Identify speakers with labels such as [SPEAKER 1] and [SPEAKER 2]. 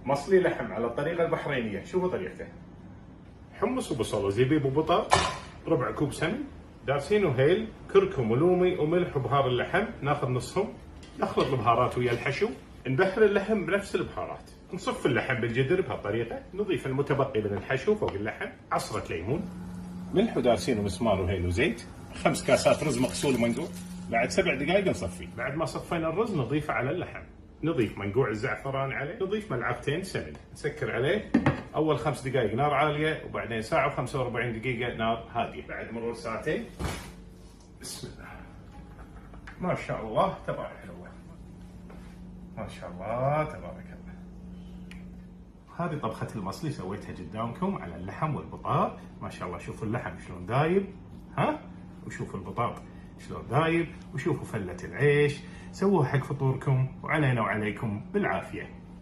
[SPEAKER 1] مصلي لحم على الطريقة البحرينية. شوفوا طريقته: حمص وبصل وزبيب وبطاط، ربع كوب سمن، دارسين وهيل، كركم ولومي وملح وبهار اللحم، ناخذ نصهم، نخلط البهارات ويا الحشو، نبهر اللحم بنفس البهارات، نصف اللحم بالجدر بهالطريقة، نضيف المتبقي من الحشو فوق اللحم، عصرة ليمون، ملح ودارسين ومسمار وهيل وزيت، 5 كاسات رز مغسول ومنقوع. بعد 7 دقائق نصفيه. بعد ما صفينا الرز نضيفه على اللحم، نضيف منقوع الزعفران عليه، نضيف ملعقتين سمن، نسكر عليه. اول 5 دقائق نار عاليه، وبعدين ساعه و45 دقيقه نار هاديه. بعد مرور ساعتين، بسم الله ما شاء الله تبارك الله، ما شاء الله تبارك الله. هذه طبخة المصلي سويتها قدامكم على اللحم والبطاط. ما شاء الله، شوفوا اللحم شلون دايب، وشوفوا البطاط شلون دايب، وشوفوا فلة العيش. سووها حق فطوركم، وعلينا وعليكم بالعافية.